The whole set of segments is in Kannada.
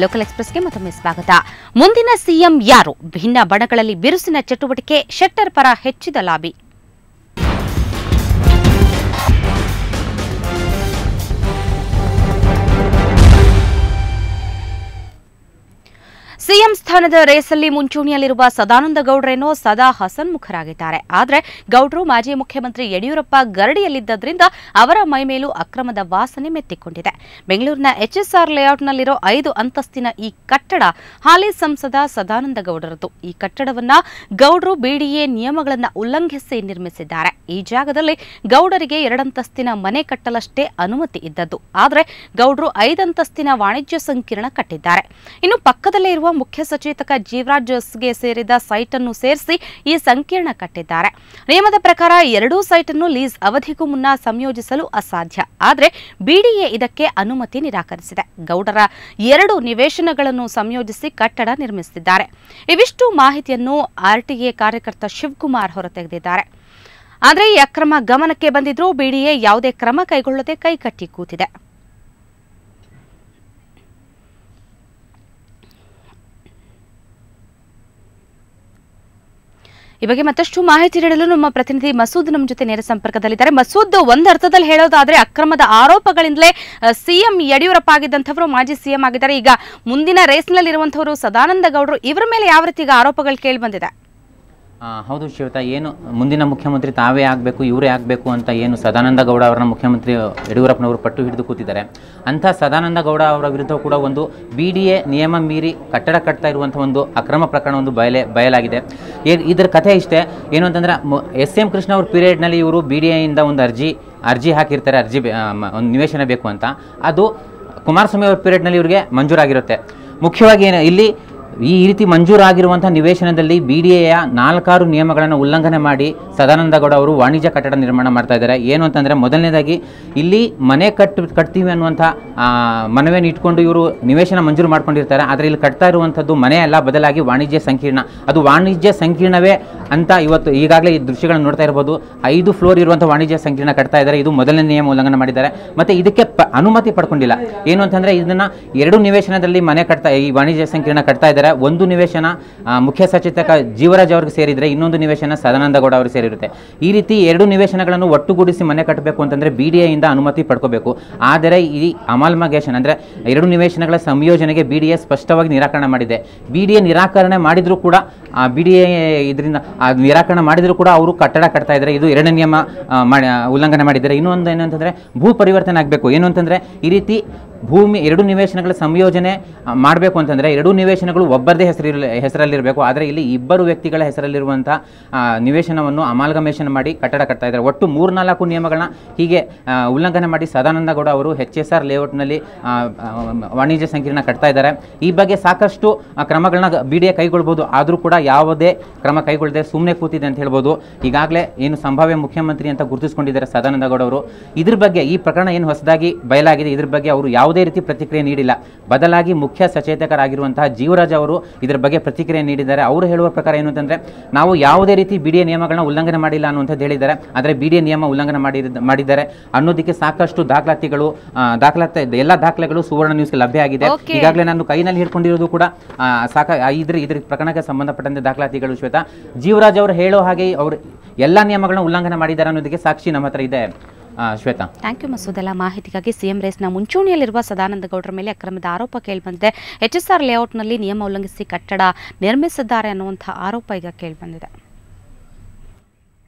ಲೋಕಲ್ ಎಕ್ಸ್‌ಪ್ರೆಸ್‌ಗೆ ಮತ್ತೊಮ್ಮೆ ಸ್ವಾಗತ. ಮುಂದಿನ ಸಿಎಂ ಯಾರು? ಭಿನ್ನ ಬಣಗಳಲ್ಲಿ ಬಿರುಸಿನ ಚಟುವಟಿಕೆ, ಶೆಟ್ಟರ್ ಪರ ಹೆಚ್ಚಿದ ಲಾಬಿ. ಸಿಎಂ ಸ್ಥಾನದ ರೇಸಲ್ಲಿ ಮುಂಚೂಣಿಯಲ್ಲಿರುವ ಸದಾನಂದ ಗೌಡ್ರೇನೋ ಸದಾ ಹಸನ್ಮುಖರಾಗಿದ್ದಾರೆ. ಆದರೆ ಗೌಡ್ರು ಮಾಜಿ ಮುಖ್ಯಮಂತ್ರಿ ಯಡಿಯೂರಪ್ಪ ಗರಡಿಯಲ್ಲಿದ್ದರಿಂದ ಅವರ ಮೈಮೇಲೂ ಅಕ್ರಮದ ವಾಸನೆ ಮೆತ್ತಿಕೊಂಡಿದೆ. ಬೆಂಗಳೂರಿನ ಎಚ್ಎಸ್ಆರ್ ಲೇಔಟ್ನಲ್ಲಿರೋ 5 ಅಂತಸ್ತಿನ ಈ ಕಟ್ಟಡ ಹಾಲಿ ಸಂಸದ ಸದಾನಂದ ಗೌಡರದ್ದು. ಈ ಕಟ್ಟಡವನ್ನ ಗೌಡ್ರು ಬಿಡಿಎ ನಿಯಮಗಳನ್ನು ಉಲ್ಲಂಘಿಸಿ ನಿರ್ಮಿಸಿದ್ದಾರೆ. ಈ ಜಾಗದಲ್ಲಿ ಗೌಡರಿಗೆ 2 ಅಂತಸ್ತಿನ ಮನೆ ಕಟ್ಟಲಷ್ಟೇ ಅನುಮತಿ ಇದ್ದದ್ದು. ಆದರೆ ಗೌಡ್ರು 5 ಅಂತಸ್ತಿನ ವಾಣಿಜ್ಯ ಸಂಕೀರ್ಣ ಕಟ್ಟಿದ್ದಾರೆ. ಇನ್ನು ಪಕ್ಕದಲ್ಲೇ ಇರುವ ಮುಖ್ಯ ಸಚೇತಕ ಜೀವರಾಜ್ಗೆ ಸೇರಿದ ಸೈಟ್ ಅನ್ನು ಸೇರಿಸಿ ಈ ಸಂಕೀರ್ಣ ಕಟ್ಟಿದ್ದಾರೆ. ನಿಯಮದ ಪ್ರಕಾರ 2 ಸೈಟ್ ಅನ್ನು ಲೀಸ್ ಅವಧಿಗೂ ಮುನ್ನ ಸಂಯೋಜಿಸಲು ಅಸಾಧ್ಯ. ಆದರೆ ಬಿಡಿಎ ಇದಕ್ಕೆ ಅನುಮತಿ ನಿರಾಕರಿಸಿದೆ. ಗೌಡರ 2 ನಿವೇಶನಗಳನ್ನು ಸಂಯೋಜಿಸಿ ಕಟ್ಟಡ ನಿರ್ಮಿಸಿದ್ದಾರೆ. ಇವಿಷ್ಟು ಮಾಹಿತಿಯನ್ನು ಆರ್ಟಿಎ ಕಾರ್ಯಕರ್ತ ಶಿವಕುಮಾರ್ ಹೊರತೆಗೆದಿದ್ದಾರೆ. ಆದರೆ ಈ ಅಕ್ರಮ ಗಮನಕ್ಕೆ ಬಂದಿದ್ರೂ ಬಿಡಿಎ ಯಾವುದೇ ಕ್ರಮ ಕೈಗೊಳ್ಳದೆ ಕೈಕಟ್ಟಿ ಕೂತಿದೆ. ಈ ಬಗ್ಗೆ ಮತ್ತಷ್ಟು ಮಾಹಿತಿ ನೀಡಲು ನಮ್ಮ ಪ್ರತಿನಿಧಿ ಮಸೂದ್ ನಮ್ಮ ಜೊತೆ ನೇರ ಸಂಪರ್ಕದಲ್ಲಿದ್ದಾರೆ. ಮಸೂದ್, ಒಂದು ಅರ್ಥದಲ್ಲಿ ಹೇಳೋದಾದ್ರೆ ಅಕ್ರಮದ ಆರೋಪಗಳಿಂದಲೇ ಸಿಎಂ ಯಡಿಯೂರಪ್ಪ ಆಗಿದ್ದಂಥವರು ಮಾಜಿ ಸಿಎಂ ಆಗಿದ್ದಾರೆ. ಈಗ ಮುಂದಿನ ರೇಸ್ನಲ್ಲಿರುವಂಥವರು ಸದಾನಂದ ಗೌಡರು, ಇವರ ಮೇಲೆ ಯಾವ ರೀತಿ ಆರೋಪಗಳು ಕೇಳಿ ಬಂದಿದೆ? ಹೌದು ಶ್ವೇತಾ, ಏನು ಮುಂದಿನ ಮುಖ್ಯಮಂತ್ರಿ ತಾವೇ ಆಗಬೇಕು, ಇವರೇ ಆಗಬೇಕು ಅಂತ ಏನು ಸದಾನಂದ ಗೌಡ ಅವರನ್ನ ಮುಖ್ಯಮಂತ್ರಿ ಯಡಿಯೂರಪ್ಪನವರು ಪಟ್ಟು ಹಿಡಿದು ಕೂತಿದ್ದಾರೆ. ಅಂಥ ಸದಾನಂದ ಗೌಡ ಅವರ ವಿರುದ್ಧ ಕೂಡ ಒಂದು ಬಿಡಿಎ ನಿಯಮ ಮೀರಿ ಕಟ್ಟಡ ಕಟ್ತಾ ಇರುವಂಥ ಒಂದು ಅಕ್ರಮ ಪ್ರಕರಣ ಒಂದು ಬಯಲಾಗಿದೆ. ಇದರ ಕಥೆ ಇಷ್ಟೇ, ಏನು ಅಂತಂದರೆ ಎಸ್.ಎಂ. ಕೃಷ್ಣ ಅವ್ರ ಪೀರಿಯಡ್ನಲ್ಲಿ ಇವರು ಬಿಡಿಎಯಿಂದ ಒಂದು ಅರ್ಜಿ ಹಾಕಿರ್ತಾರೆ, ಒಂದು ನಿವೇಶನ ಬೇಕು ಅಂತ. ಅದು ಕುಮಾರಸ್ವಾಮಿ ಅವ್ರ ಪೀರಿಯಡ್ನಲ್ಲಿ ಇವರಿಗೆ ಮಂಜೂರಾಗಿರುತ್ತೆ. ಮುಖ್ಯವಾಗಿ ಇಲ್ಲಿ ಈ ರೀತಿ ಮಂಜೂರಾಗಿರುವಂಥ ನಿವೇಶನದಲ್ಲಿ ಬಿಡಿಎಯ 4 ನಿಯಮಗಳನ್ನು ಉಲ್ಲಂಘನೆ ಮಾಡಿ ಸದಾನಂದ ಗೌಡ ಅವರು ವಾಣಿಜ್ಯ ಕಟ್ಟಡ ನಿರ್ಮಾಣ ಮಾಡ್ತಾ ಇದ್ದಾರೆ. ಏನು ಅಂತಂದರೆ, ಮೊದಲನೇದಾಗಿ ಇಲ್ಲಿ ಮನೆ ಕಟ್ತೀವಿ ಅನ್ನುವಂಥ ಮನವಿಯನ್ನು ಇಟ್ಕೊಂಡು ಇವರು ನಿವೇಶನ ಮಂಜೂರು ಮಾಡ್ಕೊಂಡಿರ್ತಾರೆ. ಆದರೆ ಇಲ್ಲಿ ಕಟ್ತಾ ಇರುವಂಥದ್ದು ಮನೆ ಅಲ್ಲ, ಬದಲಾಗಿ ವಾಣಿಜ್ಯ ಸಂಕೀರ್ಣ. ಅದು ವಾಣಿಜ್ಯ ಸಂಕೀರ್ಣವೇ ಅಂತ ಇವತ್ತು ಈಗಾಗಲೇ ಈ ದೃಶ್ಯಗಳನ್ನು ನೋಡ್ತಾ ಇರ್ಬೋದು. 5 ಫ್ಲೋರ್ ಇರುವಂಥ ವಾಣಿಜ್ಯ ಸಂಕೀರ್ಣ ಕಟ್ತಾ ಇದ್ದಾರೆ. ಇದು ಮೊದಲನೇ ನಿಯಮ ಉಲ್ಲಂಘನೆ ಮಾಡಿದ್ದಾರೆ. ಮತ್ತು ಇದಕ್ಕೆ ಅನುಮತಿ ಪಡ್ಕೊಂಡಿಲ್ಲ. ಏನು ಅಂತಂದರೆ, ಇದನ್ನು 2 ನಿವೇಶನದಲ್ಲಿ ಈ ವಾಣಿಜ್ಯ ಸಂಕೀರ್ಣ ಕಟ್ತಾ ಇದ್ದಾರೆ. ಒಂದು ನಿವೇಶನ ಮುಖ್ಯ ಸಚೇತಕ ಜೀವರಾಜ್ ಅವ್ರಿಗೆ ಸೇರಿದರೆ, ಇನ್ನೊಂದು ನಿವೇಶನ ಸದಾನಂದ ಗೌಡ ಅವ್ರಿಗೆ ಸೇರಿರುತ್ತೆ. ಈ ರೀತಿ 2 ನಿವೇಶನಗಳನ್ನು ಒಟ್ಟುಗೂಡಿಸಿ ಮನೆ ಕಟ್ಟಬೇಕು ಅಂತಂದರೆ ಬಿಡಿಎಯಿಂದ ಅನುಮತಿ ಪಡ್ಕೋಬೇಕು. ಆದರೆ ಈ ಅಮಾಲ್ಮಗೇಷನ್ ಅಂದರೆ 2 ನಿವೇಶನಗಳ ಸಂಯೋಜನೆಗೆ ಬಿಡಿಎ ಸ್ಪಷ್ಟವಾಗಿ ನಿರಾಕರಣೆ ಮಾಡಿದೆ. ಬಿಡಿಎ ನಿರಾಕರಣೆ ಮಾಡಿದರೂ ಕೂಡ ಬಿಡಿಎ ಇದರಿಂದ ನಿರಾಕರಣೆ ಮಾಡಿದರೂ ಕೂಡ ಅವರು ಕಟ್ಟಡ ಕಟ್ತಾ ಇದ್ದಾರೆ. ಇದು 2ನೇ ನಿಯಮ ಉಲ್ಲಂಘನೆ ಮಾಡಿದ್ದಾರೆ. ಇನ್ನೊಂದು ಏನು ಅಂತಂದರೆ, ಭೂ ಪರಿವರ್ತನೆ ಆಗಬೇಕು. ಏನು ಅಂತಂದರೆ, ಈ ರೀತಿ ಭೂಮಿ 2 ನಿವೇಶನಗಳ ಸಂಯೋಜನೆ ಮಾಡಬೇಕು ಅಂತಂದರೆ 2 ನಿವೇಶನಗಳು ಒಬ್ಬರದೇ ಹೆಸರಲ್ಲಿರಬೇಕು. ಆದರೆ ಇಲ್ಲಿ 2 ವ್ಯಕ್ತಿಗಳ ಹೆಸರಲ್ಲಿರುವಂಥ ನಿವೇಶನವನ್ನು ಅಮಾಲ್ಗಮೇಷನ್ ಮಾಡಿ ಕಟ್ಟಡ ಕಟ್ತಾ ಇದ್ದಾರೆ. ಒಟ್ಟು 3-4 ನಿಯಮಗಳನ್ನ ಹೀಗೆ ಉಲ್ಲಂಘನೆ ಮಾಡಿ ಸದಾನಂದ ಗೌಡ ಅವರು HSR ಲೇಔಟ್ನಲ್ಲಿ ವಾಣಿಜ್ಯ ಸಂಕೀರ್ಣ ಕಟ್ತಾ ಇದ್ದಾರೆ. ಈ ಬಗ್ಗೆ ಸಾಕಷ್ಟು ಕ್ರಮಗಳನ್ನ ಬಿಡಿಎ ಕೈಗೊಳ್ಬೋದು. ಆದರೂ ಕೂಡ ಯಾವುದೇ ಕ್ರಮ ಕೈಗೊಳ್ಳದೆ ಸುಮ್ಮನೆ ಕೂತಿದೆ ಅಂತ ಹೇಳ್ಬೋದು. ಈಗಾಗಲೇ ಏನು ಸಂಭಾವ್ಯ ಮುಖ್ಯಮಂತ್ರಿ ಅಂತ ಗುರುತಿಸಿಕೊಂಡಿದ್ದಾರೆ ಸದಾನಂದ ಗೌಡ ಅವರು. ಇದ್ರ ಬಗ್ಗೆ ಈ ಪ್ರಕರಣ ಏನು ಹೊಸದಾಗಿ ಬಯಲಾಗಿದೆ, ಇದ್ರ ಬಗ್ಗೆ ಅವರು ಯಾವುದೇ ರೀತಿ ಪ್ರತಿಕ್ರಿಯೆ ನೀಡಿಲ್ಲ. ಬದಲಾಗಿ ಮುಖ್ಯ ಸಚೇತಕರಾಗಿರುವಂತಹ ಜೀವರಾಜ್ ಅವರು ಇದರ ಬಗ್ಗೆ ಪ್ರತಿಕ್ರಿಯೆ ನೀಡಿದ್ದಾರೆ. ಅವರು ಹೇಳುವ ಪ್ರಕಾರ ಏನು ಅಂತಂದರೆ, ನಾವು ಯಾವುದೇ ರೀತಿ ಬಿಡಿಎ ನಿಯಮಗಳನ್ನ ಉಲ್ಲಂಘನೆ ಮಾಡಿಲ್ಲ ಅನ್ನುವಂಥದ್ದು ಹೇಳಿದ್ದಾರೆ. ಆದರೆ ಬಿಡಿಎ ನಿಯಮ ಉಲ್ಲಂಘನೆ ಮಾಡಿದ್ದಾರೆ ಅನ್ನೋದಕ್ಕೆ ಸಾಕಷ್ಟು ಎಲ್ಲ ದಾಖಲೆಗಳು ಸುವರ್ಣ ನ್ಯೂಸ್ಗೆ ಲಭ್ಯ ಆಗಿದೆ. ಈಗಾಗಲೇ ನಾನು ಕೈನಲ್ಲಿ ಹಿಡ್ಕೊಂಡಿರೋದು ಕೂಡ ಇದ್ರ ಪ್ರಕರಣಕ್ಕೆ ಸಂಬಂಧಪಟ್ಟಂತೆ ದಾಖಲಾತಿಗಳು. ಶ್ವೇತಾ, ಜೀವರಾಜ್ ಅವರು ಹೇಳೋ ಹಾಗೆ ಅವರು ಎಲ್ಲ ನಿಯಮಗಳನ್ನ ಉಲ್ಲಂಘನೆ ಮಾಡಿದ್ದಾರೆ ಅನ್ನೋದಕ್ಕೆ ಸಾಕ್ಷಿ ನಮ್ಮ ಹತ್ರ ಇದೆ. Shweta, thank you Masood. ಎಲ್ಲ ಮಾಹಿತಿಗಾಗಿ. ಸಿಎಂ ರೇಸ್ನ ಮುಂಚೂಣಿಯಲ್ಲಿರುವ ಸದಾನಂದ ಗೌಡರ ಮೇಲೆ ಅಕ್ರಮದ ಆರೋಪ ಕೇಳಿಬಂದಿದೆ. HSR ಲೇಔಟ್ನಲ್ಲಿ ನಿಯಮ ಉಲ್ಲಂಘಿಸಿ ಕಟ್ಟಡ ನಿರ್ಮಿಸಿದ್ದಾರೆ ಅನ್ನುವಂಥ ಆರೋಪ ಈಗ ಕೇಳಿಬಂದಿದೆ.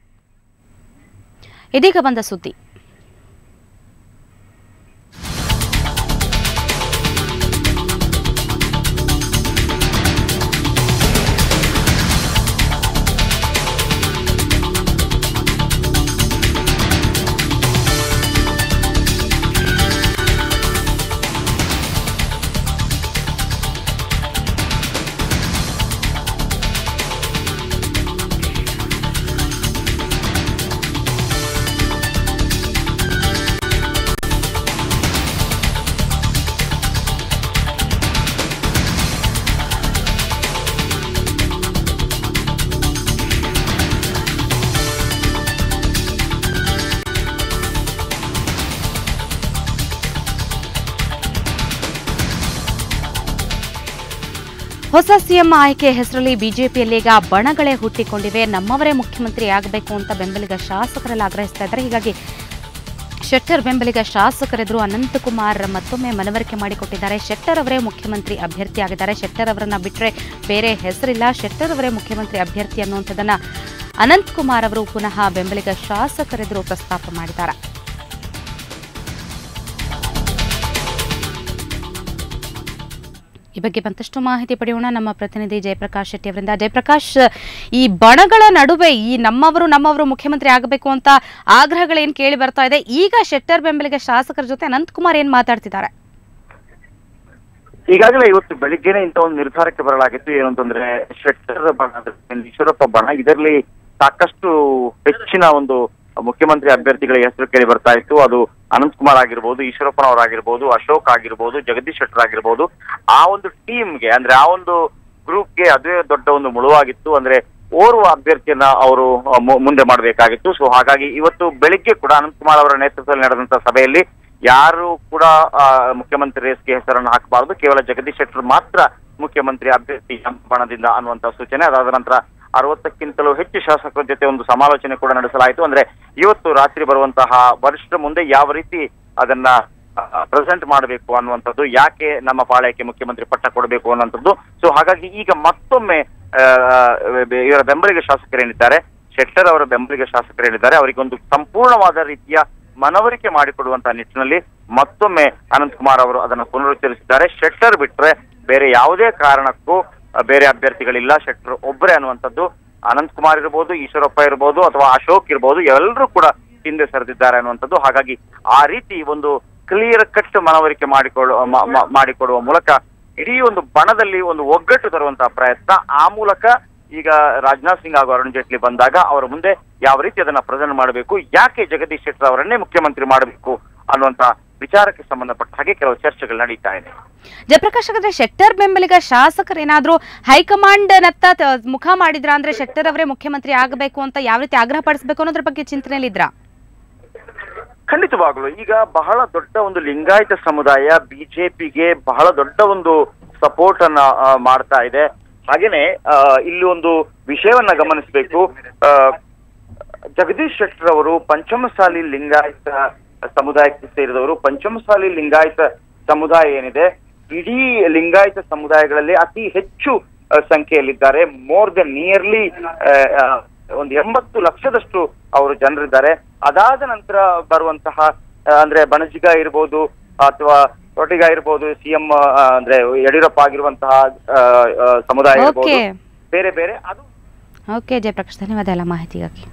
ಇದೀಗ ಬಂದ ಸುದ್ದಿ. ಹೊಸ ಸಿಎಂ ಆಯ್ಕೆ ಹೆಸರಲ್ಲಿ ಬಿಜೆಪಿಯಲ್ಲೀಗ ಬಣಗಳೇ ಹುಟ್ಟಿಕೊಂಡಿವೆ. ನಮ್ಮವರೇ ಮುಖ್ಯಮಂತ್ರಿ ಆಗಬೇಕು ಅಂತ ಬೆಂಬಲಿಗ ಶಾಸಕರೆಲ್ಲ ಆಗ್ರಹಿಸ್ತಾ ಇದ್ದಾರೆ. ಹೀಗಾಗಿ ಶೆಟ್ಟರ್ ಬೆಂಬಲಿಗ ಶಾಸಕರೆದುರು ಅನಂತಕುಮಾರ್ ಮತ್ತೊಮ್ಮೆ ಮನವರಿಕೆ ಮಾಡಿಕೊಟ್ಟಿದ್ದಾರೆ. ಶೆಟ್ಟರ್ ಅವರೇ ಮುಖ್ಯಮಂತ್ರಿ ಅಭ್ಯರ್ಥಿ ಆಗಿದ್ದಾರೆ. ಶೆಟ್ಟರ್ ಅವರನ್ನ ಬಿಟ್ಟರೆ ಬೇರೆ ಹೆಸರಿಲ್ಲ. ಶೆಟ್ಟರ್ ಅವರೇ ಮುಖ್ಯಮಂತ್ರಿ ಅಭ್ಯರ್ಥಿ ಅನ್ನುವಂಥದ್ದನ್ನ ಅನಂತಕುಮಾರ್ ಅವರು ಪುನಃ ಬೆಂಬಲಿಗ ಶಾಸಕರೆದುರು ಪ್ರಸ್ತಾಪ ಮಾಡಿದ್ದಾರೆ. ಈ ಬಗ್ಗೆ ಮತ್ತಷ್ಟು ಮಾಹಿತಿ ಪಡೆಯೋಣ ನಮ್ಮ ಪ್ರತಿನಿಧಿ ಜಯಪ್ರಕಾಶ್ ಶೆಟ್ಟಿ ಅವರಿಂದ. ಜಯಪ್ರಕಾಶ್, ಈ ಬಣಗಳ ನಡುವೆ ಈ ನಮ್ಮವರು ಮುಖ್ಯಮಂತ್ರಿ ಆಗಬೇಕು ಅಂತ ಆಗ್ರಹಗಳೇನು ಕೇಳಿ ಬರ್ತಾ ಇದೆ, ಈಗ ಶೆಟ್ಟರ್ ಬೆಂಬಲಿಗ ಶಾಸಕರ ಜೊತೆ ಅನಂತಕುಮಾರ್ ಏನ್ ಮಾತಾಡ್ತಿದ್ದಾರೆ? ಈಗಾಗಲೇ ಇವತ್ತು ಬೆಳಿಗ್ಗೆನೆ ಇಂಥ ಒಂದು ನಿರ್ಧಾರಕ್ಕೆ ಬರಲಾಗಿತ್ತು. ಏನು ಅಂತಂದ್ರೆ ಶೆಟ್ಟರ್ ಬಣ, ಈಶ್ವರಪ್ಪ ಬಣ, ಇದರಲ್ಲಿ ಸಾಕಷ್ಟು ಹೆಚ್ಚಿನ ಒಂದು ಮುಖ್ಯಮಂತ್ರಿ ಅಭ್ಯರ್ಥಿಗಳ ಹೆಸರು ಕೇಳಿ ಬರ್ತಾ ಇತ್ತು. ಅದು ಅನಂತಕುಮಾರ್ ಆಗಿರ್ಬೋದು, ಈಶ್ವರಪ್ಪನವರಾಗಿರ್ಬೋದು, ಅಶೋಕ್ ಆಗಿರ್ಬೋದು, ಜಗದೀಶ್ ಶೆಟ್ಟರ್ ಆಗಿರ್ಬೋದು. ಆ ಒಂದು ಟೀಮ್ಗೆ ಅಂದ್ರೆ ಆ ಒಂದು ಗ್ರೂಪ್ಗೆ ಅದೇ ದೊಡ್ಡ ಒಂದು ಮುಳುವಾಗಿತ್ತು. ಅಂದ್ರೆ ಓರ್ವ ಅಭ್ಯರ್ಥಿಯನ್ನ ಅವರು ಮುಂದೆ ಮಾಡಬೇಕಾಗಿತ್ತು. ಸೊ ಹಾಗಾಗಿ ಇವತ್ತು ಬೆಳಿಗ್ಗೆ ಕೂಡ ಅನಂತಕುಮಾರ್ ಅವರ ನೇತೃತ್ವದಲ್ಲಿ ನಡೆದಂತಹ ಸಭೆಯಲ್ಲಿ ಯಾರು ಕೂಡ ಮುಖ್ಯಮಂತ್ರಿ ರೇಸ್ಗೆ ಹೆಸರನ್ನು ಹಾಕಬಾರದು, ಕೇವಲ ಜಗದೀಶ್ ಶೆಟ್ಟರ್ ಮಾತ್ರ ಮುಖ್ಯಮಂತ್ರಿ ಅಭ್ಯರ್ಥಿ ಬಣದಿಂದ ಅನ್ನುವಂತಹ ಸೂಚನೆ. ಅದಾದ ನಂತರ 60ಕ್ಕಿಂತಲೂ ಹೆಚ್ಚು ಶಾಸಕರ ಜೊತೆ ಒಂದು ಸಮಾಲೋಚನೆ ಕೂಡ ನಡೆಸಲಾಯಿತು. ಅಂದ್ರೆ ಇವತ್ತು ರಾತ್ರಿ ಬರುವಂತಹ ವರಿಷ್ಠರ ಮುಂದೆ ಯಾವ ರೀತಿ ಅದನ್ನ ಪ್ರೆಸೆಂಟ್ ಮಾಡಬೇಕು ಅನ್ನುವಂಥದ್ದು, ಯಾಕೆ ನಮ್ಮ ಪಾಳ್ಯಕ್ಕೆ ಮುಖ್ಯಮಂತ್ರಿ ಪಟ್ಟ ಕೊಡಬೇಕು ಅನ್ನುವಂಥದ್ದು. ಸೊ ಹಾಗಾಗಿ ಈಗ ಮತ್ತೊಮ್ಮೆ ಇವರ ಬೆಂಬಲಿಗ ಶಾಸಕರೇನಿದ್ದಾರೆ, ಶೆಟ್ಟರ್ ಅವರ ಬೆಂಬಲಿಗ ಶಾಸಕರೇನಿದ್ದಾರೆ, ಅವರಿಗೊಂದು ಸಂಪೂರ್ಣವಾದ ರೀತಿಯ ಮನವರಿಕೆ ಮಾಡಿಕೊಡುವಂತಹ ನಿಟ್ಟಿನಲ್ಲಿ ಮತ್ತೊಮ್ಮೆ ಅನಂತಕುಮಾರ್ ಅವರು ಅದನ್ನು ಪುನರುಚ್ಚರಿಸಿದ್ದಾರೆ. ಶೆಟ್ಟರ್ ಬಿಟ್ರೆ ಬೇರೆ ಯಾವುದೇ ಕಾರಣಕ್ಕೂ ಬೇರೆ ಅಭ್ಯರ್ಥಿಗಳಿಲ್ಲ, ಶೆಟ್ಟರ್ ಒಬ್ಬರೇ ಅನ್ನುವಂಥದ್ದು. ಅನಂತಕುಮಾರ್ ಇರ್ಬೋದು, ಈಶ್ವರಪ್ಪ ಇರ್ಬೋದು, ಅಥವಾ ಅಶೋಕ್ ಇರ್ಬೋದು, ಎಲ್ಲರೂ ಕೂಡ ಹಿಂದೆ ಸರಿದಿದ್ದಾರೆ ಅನ್ನುವಂಥದ್ದು. ಹಾಗಾಗಿ ಆ ರೀತಿ ಒಂದು ಕ್ಲಿಯರ್ ಕಟ್ ಮನವರಿಕೆ ಮಾಡಿಕೊಡುವ ಮೂಲಕ ಇಡೀ ಒಂದು ಬಣದಲ್ಲಿ ಒಂದು ಒಗ್ಗಟ್ಟು ತರುವಂತಹ ಪ್ರಯತ್ನ. ಆ ಮೂಲಕ ಈಗ ರಾಜನಾಥ್ ಸಿಂಗ್ ಹಾಗೂ ಅರುಣ್ ಜೇಟ್ಲಿ ಬಂದಾಗ ಅವರ ಮುಂದೆ ಯಾವ ರೀತಿ ಅದನ್ನ ಪ್ರೆಸೆಂಟ್ ಮಾಡಬೇಕು, ಯಾಕೆ ಜಗದೀಶ್ ಶೆಟ್ಟರ್ ಅವರನ್ನೇ ಮುಖ್ಯಮಂತ್ರಿ ಮಾಡಬೇಕು ಅನ್ನುವಂತ ವಿಚಾರಕ್ಕೆ ಸಂಬಂಧಪಟ್ಟ ಹಾಗೆ ಕೆಲವು ಚರ್ಚೆಗಳು ನಡೀತಾ ಇದೆ. ಜಯಪ್ರಕಾಶ್, ಹಾಗಾದ್ರೆ ಶೆಟ್ಟರ್ ಬೆಂಬಲಿಗ ಶಾಸಕರು ಏನಾದ್ರೂ ಹೈಕಮಾಂಡ್ ನತ್ತ ಮುಖ ಮಾಡಿದ್ರ, ಅಂದ್ರೆ ಶೆಟ್ಟರ್ ಅವರೇ ಮುಖ್ಯಮಂತ್ರಿ ಆಗಬೇಕು ಅಂತ ಯಾವ ರೀತಿ ಆಗ್ರಹ ಪಡಿಸಬೇಕು ಅನ್ನೋದ್ರ ಬಗ್ಗೆ ಚಿಂತನೆಯಲ್ಲಿದ್ರ? ಖಂಡಿತವಾಗ್ಲು ಈಗ ಬಹಳ ದೊಡ್ಡ ಒಂದು ಲಿಂಗಾಯತ ಸಮುದಾಯ ಬಿಜೆಪಿಗೆ ಬಹಳ ದೊಡ್ಡ ಒಂದು ಸಪೋರ್ಟ್ ಅನ್ನ ಮಾಡ್ತಾ ಇದೆ. ಹಾಗೇನೆ ಇಲ್ಲಿ ಒಂದು ವಿಷಯವನ್ನ ಗಮನಿಸಬೇಕು. ಜಗದೀಶ್ ಶೆಟ್ಟರ್ ಅವರು ಪಂಚಮಸಾಲಿ ಲಿಂಗಾಯತ ಸಮುದಾಯಕ್ಕೆ ಸೇರಿದವರು. ಪಂಚಮಸಾಲಿ ಲಿಂಗಾಯತ ಸಮುದಾಯ ಏನಿದೆ, ಇಡೀ ಲಿಂಗಾಯತ ಸಮುದಾಯಗಳಲ್ಲಿ ಅತಿ ಹೆಚ್ಚು ಸಂಖ್ಯೆಯಲ್ಲಿದ್ದಾರೆ. ಮೋರ್ ದೆನ್ ನಿಯರ್ಲಿ ಒಂದು 80 ಲಕ್ಷದಷ್ಟು ಅವರು ಜನರಿದ್ದಾರೆ. ಅದಾದ ನಂತರ ಬರುವಂತಹ ಅಂದ್ರೆ ಬಣಜಿಗ ಇರ್ಬೋದು ಅಥವಾ ಒಟ್ಟಿಗ ಇರ್ಬೋದು, ಸಿಎಂ ಅಂದ್ರೆ ಯಡಿಯೂರಪ್ಪ ಆಗಿರುವಂತಹ ಸಮುದಾಯ ಇರ್ಬೋದು, ಬೇರೆ ಬೇರೆ ಅದು. ಓಕೆ ಜಯಪ್ರಕಾಶ್, ಧನ್ಯವಾದ ಎಲ್ಲ ಮಾಹಿತಿಗಾಗಿ.